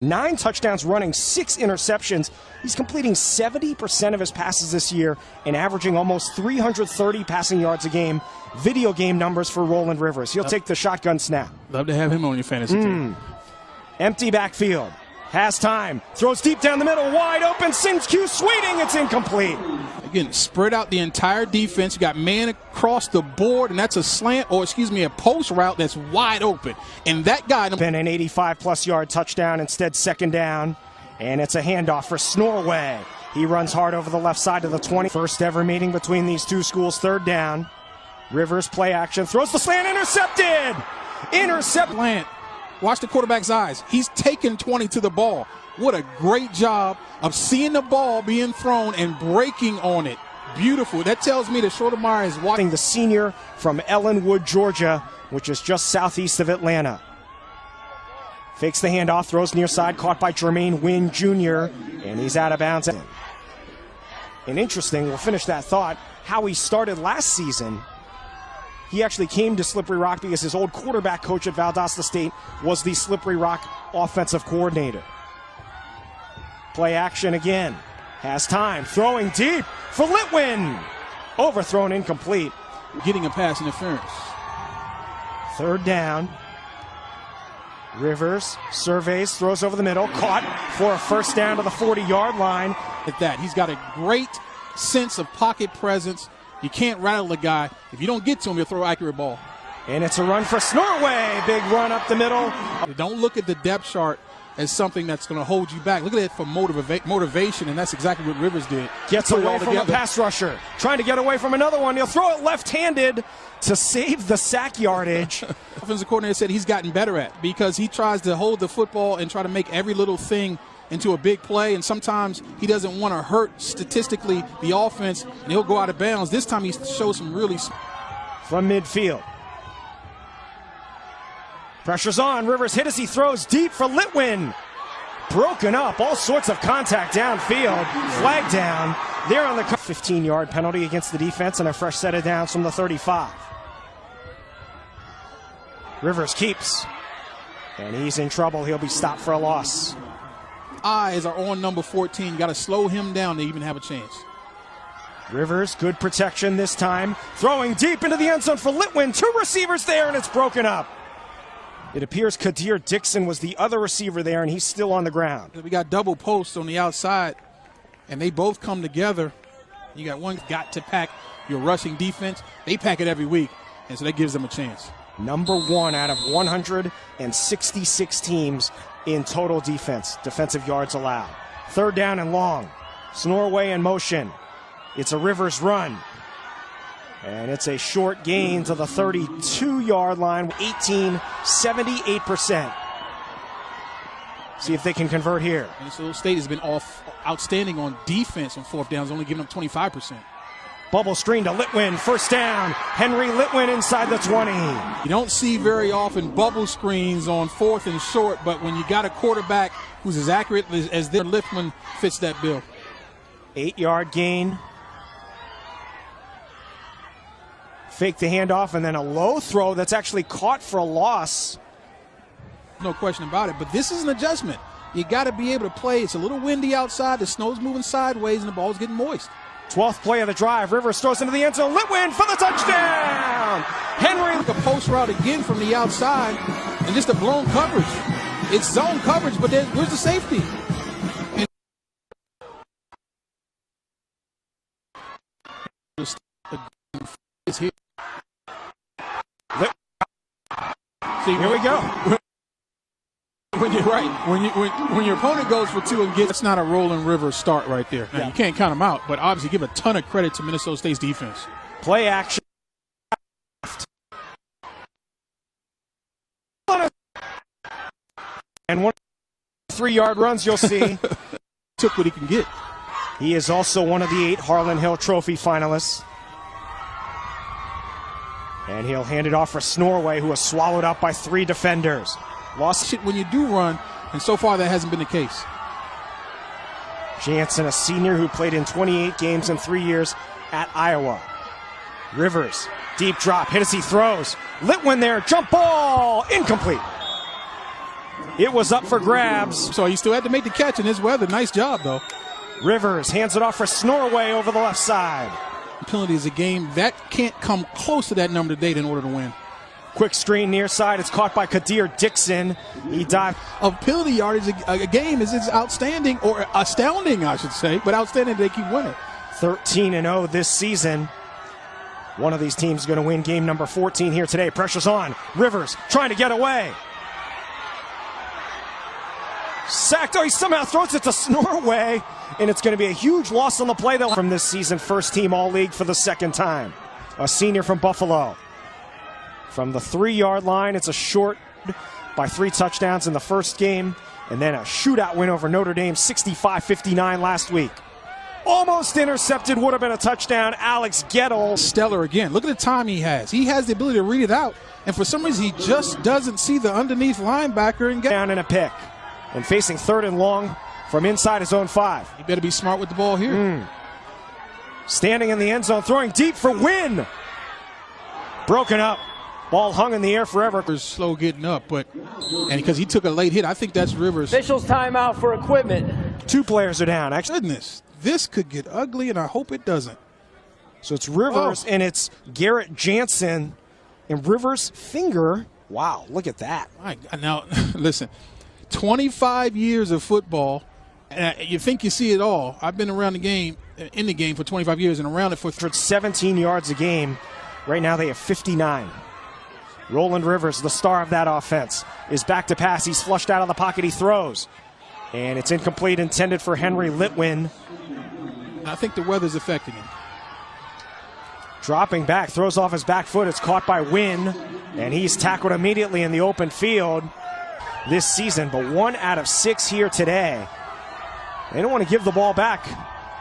9 touchdowns running, 6 interceptions. He's completing 70% of his passes this year and averaging almost 330 passing yards a game. Video game numbers for Roland Rivers. He'll take the shotgun snap. Love to have him on your fantasy team. Empty backfield. Has time. Throws deep down the middle. Wide open. Sings Q Sweeting. It's incomplete. Again, spread out the entire defense. You got man across the board, and that's a slant, or excuse me, a post route that's wide open. And that guy... Been an 85-plus yard touchdown, instead second down. And it's a handoff for Snorway. He runs hard over the left side of the 20. First ever meeting between these two schools, third down. Rivers play action, throws the slant, intercepted! Slant. Watch the quarterback's eyes. He's taken 20 to the ball. What a great job of seeing the ball being thrown and breaking on it. Beautiful. That tells me that Schroedermeyer is watching. The senior from Ellenwood, Georgia, which is just southeast of Atlanta. Fakes the handoff, throws near side, caught by Jermaine Wynn Jr., and he's out of bounds. And interesting, we'll finish that thought, how he started last season. He actually came to Slippery Rock because his old quarterback coach at Valdosta State was the Slippery Rock offensive coordinator. Play action again. Has time. Throwing deep for Litwin. Overthrown, incomplete. Getting a pass interference. Third down. Rivers surveys, throws over the middle. Caught for a first down to the 40-yard line. At that, he's got a great sense of pocket presence. You can't rattle the guy. If you don't get to him, you'll throw an accurate ball. And it's a run for Snorway. Big run up the middle. Don't look at the depth chart as something that's going to hold you back. Look at it for motivation, and that's exactly what Rivers did. Gets away from a pass rusher. Trying to get away from another one. He'll throw it left-handed to save the sack yardage. Offensive coordinator said he's gotten better at, because he tries to hold the football and try to make every little thing into a big play, and sometimes he doesn't want to hurt statistically the offense, and he'll go out of bounds. This time he shows some really... From midfield. Pressure's on. Rivers hit as he throws deep for Litwin. Broken up. All sorts of contact downfield. Flag down. They're on the 15-yard penalty against the defense and a fresh set of downs from the 35. Rivers keeps. And he's in trouble. He'll be stopped for a loss. Eyes are on number 14. Got to slow him down to even have a chance. Rivers, good protection this time. Throwing deep into the end zone for Litwin. 2 receivers there, and it's broken up. It appears Kadir Dixon was the other receiver there, and he's still on the ground. We got double posts on the outside, and they both come together. You got one got to pack your rushing defense. They pack it every week, and so that gives them a chance. Number 1 out of 166 teams in total defensive yards allowed. Third down and long. Snorway in motion. It's a Rivers run. And it's a short gain to the 32-yard line. 78%. See if they can convert here. Minnesota State has been outstanding on defense on fourth downs, only giving up 25%. Bubble screen to Litwin, first down. Henry Litwin inside the 20. You don't see very often bubble screens on fourth and short, but when you got a quarterback who's as accurate as their Litwin fits that bill. 8-yard gain. Fake the handoff, and then a low throw that's actually caught for a loss. No question about it, but this is an adjustment. You got to be able to play. It's a little windy outside. The snow's moving sideways, and the ball's getting moist. 12th play of the drive. Rivers throws into the end zone. Litwin for the touchdown. Henry. A post route again from the outside, and just a blown coverage. It's zone coverage, but then where's the safety? It's here. See, here we go. When you're right, when your opponent goes for 2 and gets, that's not a Roland Rivers start right there. Now, you can't count him out, but obviously give a ton of credit to Minnesota State's defense. Play action. And 1 3-yard runs you'll see. Took what he can get. He is also one of the 8 Harlan Hill Trophy finalists. And he'll hand it off for Snorway, who was swallowed up by 3 defenders. Lost it when you do run, and so far that hasn't been the case. Jansen, a senior who played in 28 games in 3 years at Iowa. Rivers, deep drop, hit as he throws. Litwin there, jump ball, incomplete. It was up for grabs. So he still had to make the catch in this weather. Nice job, though. Rivers hands it off for Snorway over the left side. Penalty is a game that can't come close to that number today in order to win. Quick screen near side. It's caught by Kadir Dixon. He dived. Of penalty yardage, a game is outstanding, or astounding, I should say, but outstanding they keep winning. 13-0 this season. One of these teams is going to win game number 14 here today. Pressure's on. Rivers trying to get away. Sacked. Oh, he somehow throws it to Snorway. And it's going to be a huge loss on the play from this season. First team All-League for the second time. A senior from Buffalo. From the 3-yard line, it's a short by 3 touchdowns in the first game. And then a shootout win over Notre Dame, 65-59 last week. Almost intercepted, would have been a touchdown. Alex Gettle. Stellar again. Look at the time he has. He has the ability to read it out. And for some reason, he just doesn't see the underneath linebacker and get down in a pick. And facing 3rd and long from inside his own 5. He better be smart with the ball here. Standing in the end zone, throwing deep for win. Broken up. Ball hung in the air forever. Rivers slow getting up, and because he took a late hit, I think that's Rivers. Officials timeout for equipment. 2 players are down. Actually, goodness, this could get ugly, and I hope it doesn't. So it's Rivers, and it's Garrett Jansen, and Rivers' finger. Wow, look at that. Now, listen, 25 years of football, and you think you see it all. I've been around the game, in the game for 25 years, and around it for 17 yards a game. Right now they have 59. Roland Rivers, the star of that offense, is back to pass. He's flushed out of the pocket. He throws. And it's incomplete, intended for Henry Litwin. I think the weather's affecting him. Dropping back, throws off his back foot. It's caught by Wynn, and he's tackled immediately in the open field this season. But 1 out of 6 here today. They don't want to give the ball back.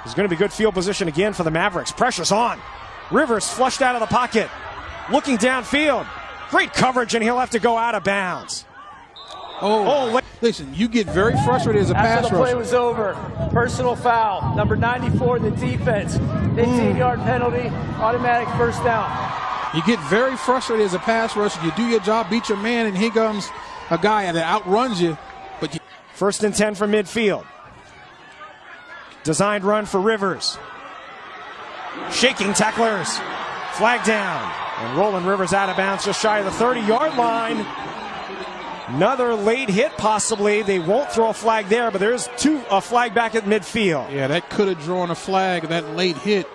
There's going to be good field position again for the Mavericks. Pressure's on. Rivers flushed out of the pocket, looking downfield. Great coverage, and he'll have to go out of bounds. Listen, you get very frustrated as a pass rusher. After the play was over, personal foul, number 94 in the defense, 15-yard penalty, automatic first down. You get very frustrated as a pass rusher. You do your job, beat your man, and here comes a guy that outruns you. But 1st and 10 from midfield. Designed run for Rivers. Shaking tacklers. Flag down. And Roland Rivers out of bounds just shy of the 30-yard line. Another late hit possibly. They won't throw a flag there, but there's a flag back at midfield. Yeah, that could have drawn a flag, that late hit.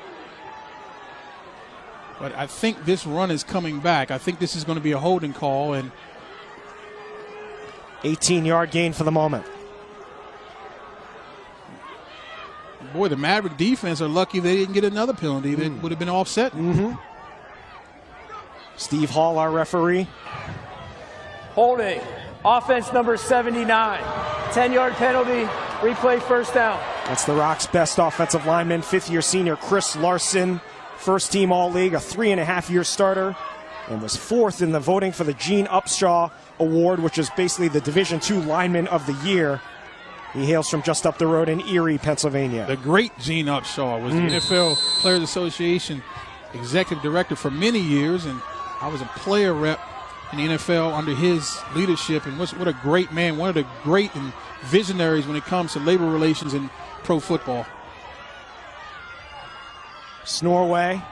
But I think this run is coming back. I think this is going to be a holding call. And 18-yard gain for the moment. Boy, the Maverick defense are lucky they didn't get another penalty that would have been offset. Steve Hall, our referee. Holding. Offense number 79. 10-yard penalty. Replay first down. That's the Rock's best offensive lineman, 5th-year senior Chris Larson. First team All-League, a 3.5-year starter, and was 4th in the voting for the Gene Upshaw Award, which is basically the Division II Lineman of the Year. He hails from just up the road in Erie, Pennsylvania. The great Gene Upshaw was the NFL Players Association executive director for many years, and I was a player rep in the NFL under his leadership. And what a great man, one of the great and visionaries when it comes to labor relations in pro football. Snorway,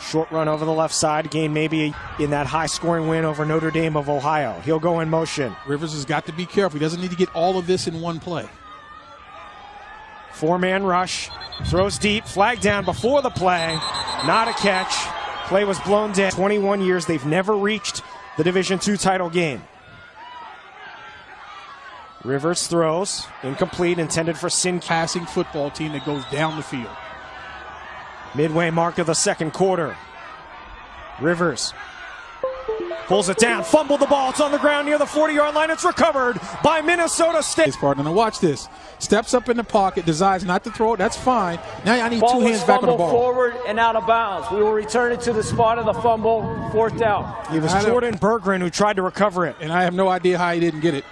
short run over the left side. Game maybe in that high-scoring win over Notre Dame of Ohio. He'll go in motion. Rivers has got to be careful. He doesn't need to get all of this in one play. 4-man rush. Throws deep. Flag down before the play. Not a catch. Play was blown dead. 21 years, they've never reached the Division II title game. Rivers throws. Incomplete, intended for Sin. Passing football team that goes down the field. Midway mark of the second quarter. Rivers pulls it down, fumbled the ball. It's on the ground near the 40-yard line. It's recovered by Minnesota State. His partner, now watch this. Steps up in the pocket, decides not to throw it. That's fine. Now I need ball 2 hands back on the ball. Forward and out of bounds. We will return it to the spot of the fumble. 4th down. It was Jordan Berggren who tried to recover it. And I have no idea how he didn't get it.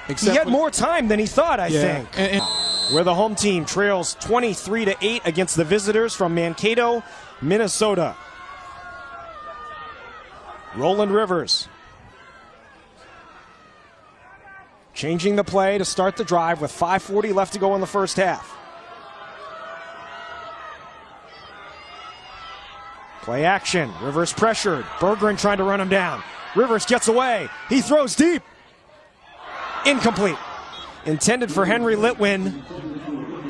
He had more time than he thought, I think. And where the home team trails 23-8 against the visitors from Mankato, Minnesota. Roland Rivers. changing the play to start the drive with 5:40 left to go in the first half. Play action. Rivers pressured. Bergeron trying to run him down. Rivers gets away. He throws deep. Incomplete. Intended for Henry Litwin.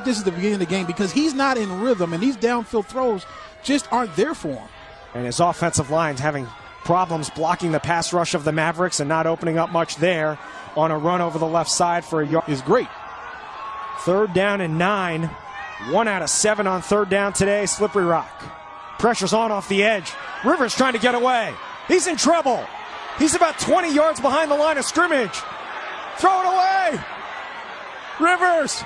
This is the beginning of the game because he's not in rhythm, and these downfield throws just aren't there for him. And his offensive line's having problems blocking the pass rush of the Mavericks and not opening up much there on a run over the left side for a yard. Is great. 3rd down and 9. 1 out of 7 on 3rd down today. Slippery Rock. Pressure's on off the edge. Rivers trying to get away. He's in trouble. He's about 20 yards behind the line of scrimmage. Throw it away. Rivers.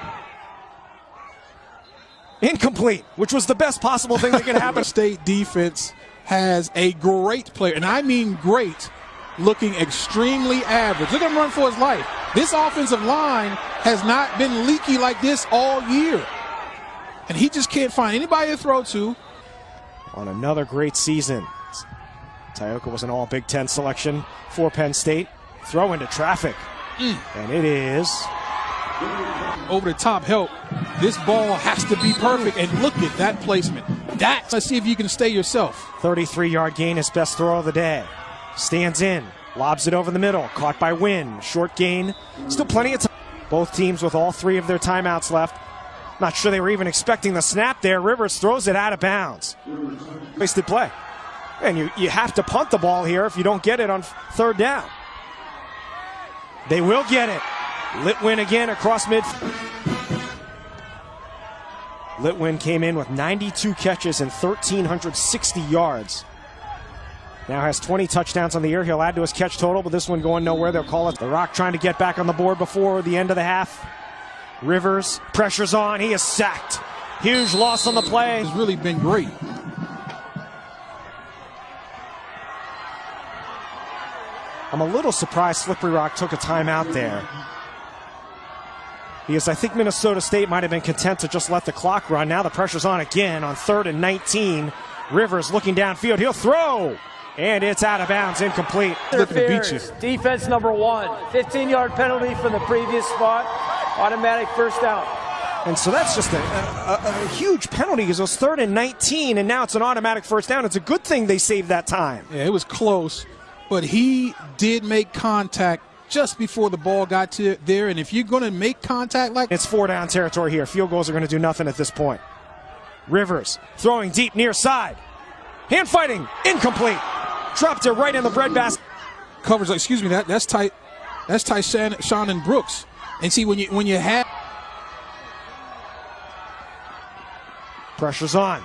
Incomplete, which was the best possible thing that could happen. State defense has a great player, and I mean great, looking extremely average. Look at him run for his life. This offensive line has not been leaky like this all year. And he just can't find anybody to throw to. On another great season. Tioka was an all Big Ten selection for Penn State. Throw into traffic. And it is over the top help. This ball has to be perfect, and look at that placement. Let's see if you can stay yourself. 33-yard gain, his best throw of the day. Stands in, lobs it over the middle, caught by Wynn. Short gain, still plenty of time. Both teams with all 3 of their timeouts left. Not sure they were even expecting the snap there. Rivers throws it out of bounds. Wasted play. And you have to punt the ball here if you don't get it on 3rd down. They will get it. Litwin again across mid. Litwin came in with 92 catches and 1,360 yards. Now has 20 touchdowns on the year. He'll add to his catch total, but this one going nowhere. They'll call it. The Rock trying to get back on the board before the end of the half. Rivers, pressure's on. He is sacked. Huge loss on the play. It's really been great. I'm a little surprised Slippery Rock took a timeout there, because I think Minnesota State might have been content to just let the clock run. Now the pressure's on again on 3rd and 19. Rivers looking downfield. He'll throw. And it's out of bounds. Incomplete. Looking to beat you. Defense number 1. 15-yard penalty from the previous spot. Automatic first down. And so that's just a huge penalty because it was 3rd and 19, and now it's an automatic first down. It's a good thing they saved that time. Yeah, it was close, but he did make contact just before the ball got to there, and if you're going to make contact like... It's 4-down territory here. Field goals are going to do nothing at this point. Rivers throwing deep near side. Hand fighting. Incomplete. Dropped it right in the breadbasket. Covers, excuse me, that's tight. That's tight, Shannon Brooks. And see, when you have... Pressure's on.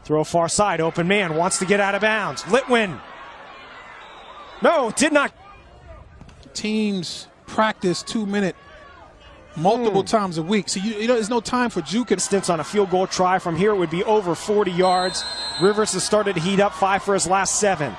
Throw far side. Open man. Wants to get out of bounds. Litwin. No, did not. Teams practice 2-minute multiple times a week. So you know, there's no time for juke. Stints on a field goal try. From here, it would be over 40 yards. Rivers has started to heat up. 5 for his last 7.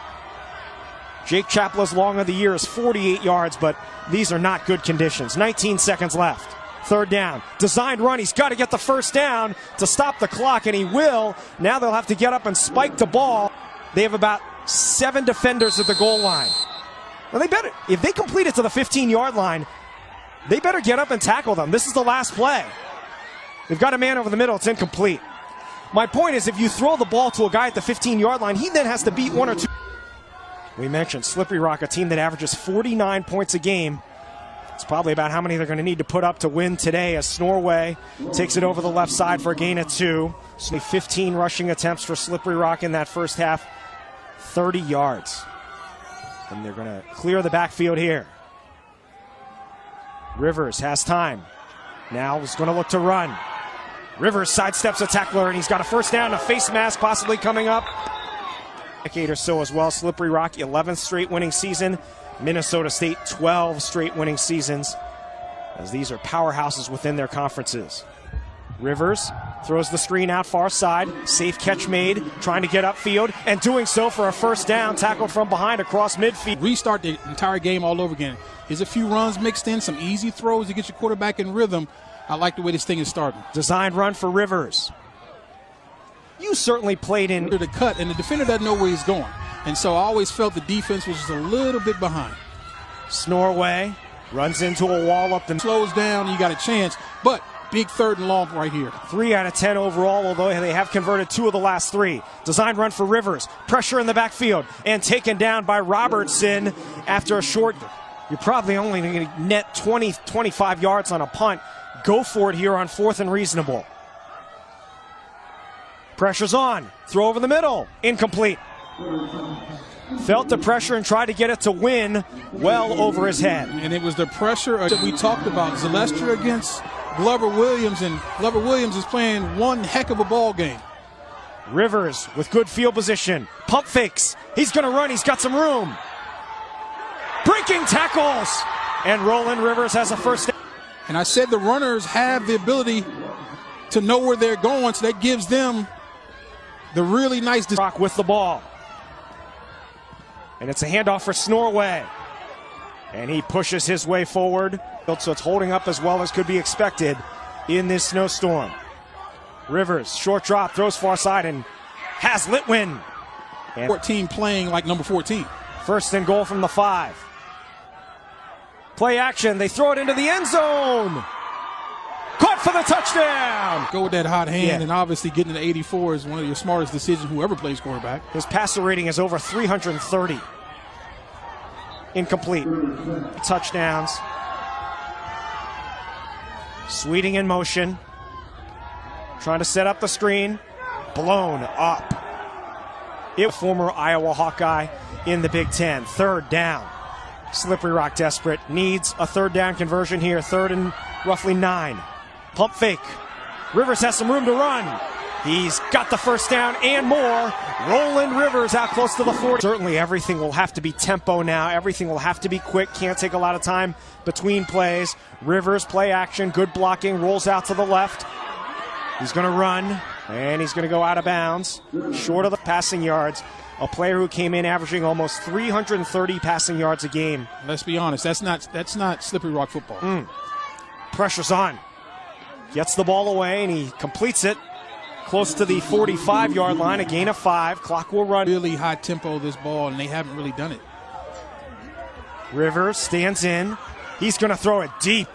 Jake Chapla's long of the year is 48 yards, but these are not good conditions. 19 seconds left. 3rd down. Designed run. He's got to get the first down to stop the clock, and he will. Now they'll have to get up and spike the ball. They have about 7 defenders at the goal line. Well, they better, if they complete it to the 15-yard line, they better get up and tackle them. This is the last play. They've got a man over the middle. It's incomplete. My point is, if you throw the ball to a guy at the 15-yard line, he then has to beat 1 or 2. We mentioned Slippery Rock, a team that averages 49 points a game. It's probably about how many they're going to need to put up to win today, as Snorway takes it over the left side for a gain of 2. So 15 rushing attempts for Slippery Rock in that first half. 30 yards. And they're going to clear the backfield here. Rivers has time. Now he's going to look to run. Rivers sidesteps a tackler, and he's got a first down, a face mask possibly coming up. Decade or so as well. Slippery Rock, 11th straight winning season. Minnesota State, 12 straight winning seasons, as these are powerhouses within their conferences. Rivers throws the screen out far side. Safe catch made, trying to get upfield, and doing so for a first down, tackled from behind across midfield. Restart the entire game all over again. There's a few runs mixed in, some easy throws to get your quarterback in rhythm. I like the way this thing is starting. Designed run for Rivers. You certainly played in the cut, and the defender doesn't know where he's going. And so I always felt the defense was just a little bit behind. Snorway Runs into a wall up the slows down, you got a chance, but big 3rd and long right here. 3 out of 10 overall, although they have converted 2 of the last 3. Design run for Rivers. Pressure in the backfield and taken down by Robertson after a short. You're probably only going to net 20, 25 yards on a punt. Go for it here on 4th and reasonable. Pressure's on. Throw over the middle. Incomplete. Felt the pressure and tried to get it to win well over his head. And it was the pressure that we talked about. Zylstra against Glover Williams, and Glover Williams is playing one heck of a ball game. Rivers with good field position. Pump fakes. He's going to run. He's got some room. Breaking tackles. And Roland Rivers has a first down. And I said the runners have the ability to know where they're going, so that gives them the really nice rock with the ball. And it's a handoff for Snorway. And he pushes his way forward. So it's holding up as well as could be expected in this snowstorm. Rivers, short drop, throws far side and has Litwin. And 14 playing like number 14. 1st and goal from the 5. Play action, they throw it into the end zone. Caught for the touchdown. Go with that hot hand, and obviously getting to 84 is one of your smartest decisions whoever plays quarterback. His passer rating is over 330. Incomplete. Touchdowns. Sweeting in motion. Trying to set up the screen. Blown up. Former Iowa Hawkeye in the Big Ten. 3rd down. Slippery Rock desperate. Needs a 3rd down conversion here. 3rd and roughly 9. Pump fake. Rivers has some room to run. He's got the first down and more. Roland Rivers out close to the 40. Certainly everything will have to be tempo now. Everything will have to be quick. Can't take a lot of time between plays. Rivers, play action, good blocking, rolls out to the left. He's going to run, and he's going to go out of bounds. Short of the passing yards. A player who came in averaging almost 330 passing yards a game. Let's be honest, that's not Slippery Rock football. Pressure's on. Gets the ball away, and he completes it close to the 45-yard line, a gain of 5. Clock will run. Really high tempo this ball, and they haven't really done it. Rivers stands in. He's going to throw it deep.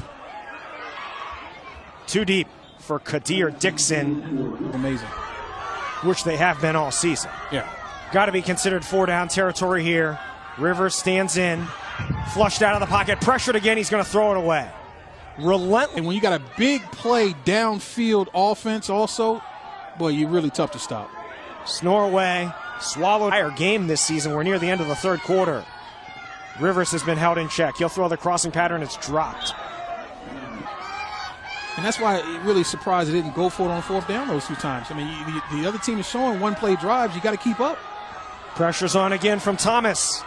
Too deep for Kadir Dixon. Amazing. Which they have been all season. Yeah. Got to be considered 4-down territory here. Rivers stands in. Flushed out of the pocket. Pressured again. He's going to throw it away. Relentless. And when you got a big play downfield offense also, boy, you're really tough to stop. Snorway swallowed higher game this season. We're near the end of the 3rd quarter. Rivers has been held in check. He'll throw the crossing pattern. It's dropped. And that's why it really surprised it didn't go for it on 4th down those 2 times. I mean, the other team is showing one-play drives. You got to keep up. Pressure's on again from Thomas.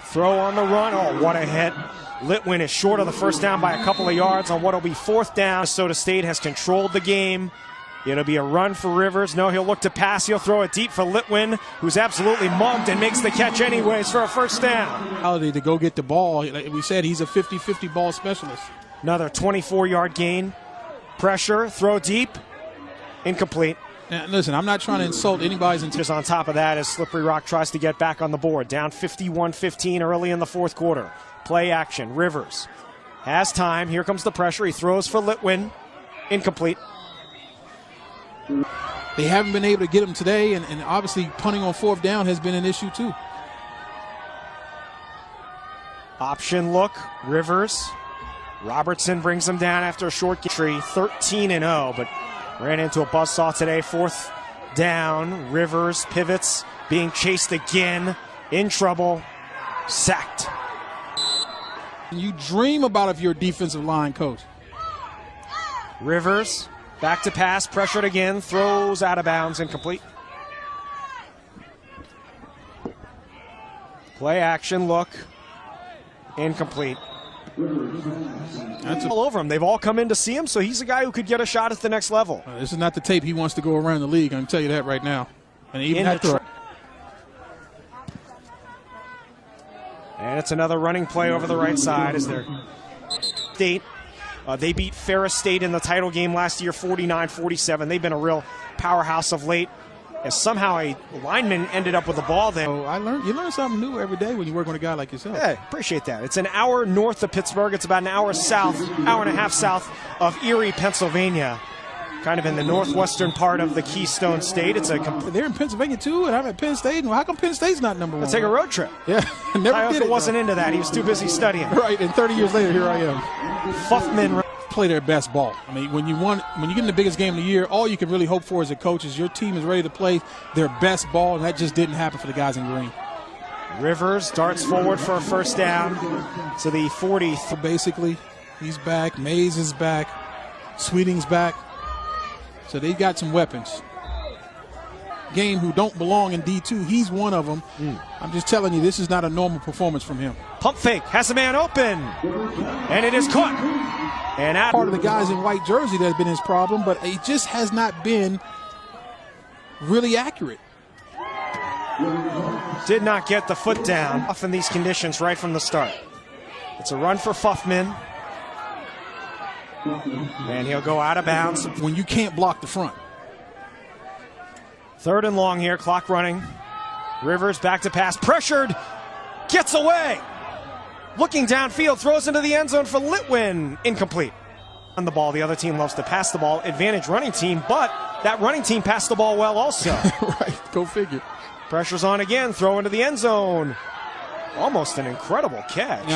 Throw on the run. Oh, what a hit. Litwin is short of the first down by a couple of yards on what will be 4th down. Minnesota State has controlled the game. It'll be a run for Rivers. No, he'll look to pass. He'll throw it deep for Litwin, who's absolutely mugged and makes the catch anyways for a first down. To go get the ball. Like we said, he's a 50-50 ball specialist. Another 24-yard gain. Pressure, throw deep. Incomplete. Now, listen, I'm not trying to insult anybody's intent. Just on top of that, as Slippery Rock tries to get back on the board. Down 51-15 early in the 4th quarter. Play action. Rivers has time. Here comes the pressure. He throws for Litwin. Incomplete. They haven't been able to get him today, and obviously punting on 4th down has been an issue too. Option look. Rivers. Robertson brings him down after a short tree. 13-0, but ran into a buzzsaw today. 4th down. Rivers pivots, being chased again. In trouble. Sacked. You dream about if you're a defensive line coach. Rivers back to pass, pressured again, throws out of bounds, incomplete. Play action, look, incomplete. That's all over him. They've all come in to see him, so he's a guy who could get a shot at the next level. This is not the tape he wants to go around the league. I can tell you that right now. And even and it's another running play over the right side as they're State. They beat Ferris State in the title game last year, 49-47. They've been a real powerhouse of late. as somehow a lineman ended up with the ball there. So you learn something new every day when you work with a guy like yourself. Hey, appreciate that. It's an hour north of Pittsburgh. It's about an hour and a half south of Erie, Pennsylvania. Kind of in the northwestern part of the Keystone State. They're in Pennsylvania too, and I'm at Penn State. Well, how come Penn State's not number one? Let's take a road trip. Yeah, never did it. Wasn't into that. He was too busy studying. Right, and 30 years later, here I am. Fuffman play their best ball. I mean, when you get in the biggest game of the year, all you can really hope for as a coach is your team is ready to play their best ball, and that just didn't happen for the guys in green. Rivers darts forward for a first down to the 40. Basically, he's back. Mays is back. Sweeting's back. So they got some weapons. Game who don't belong in D2, he's one of them. I'm just telling you, this is not a normal performance from him. Pump fake, has a man open, and it is caught. And out. Part of the guys in white jersey that has been his problem, but it just has not been really accurate. Did not get the foot down off in these conditions right from the start. It's a run for Fuffman. And he'll go out of bounds. When you can't block the front. 3rd and long here, clock running. Rivers back to pass, pressured, gets away. Looking downfield, throws into the end zone for Litwin. Incomplete. On the ball, the other team loves to pass the ball. Advantage running team, but that running team passed the ball well also. Right, go figure. Pressure's on again, throw into the end zone. Almost an incredible catch. Now,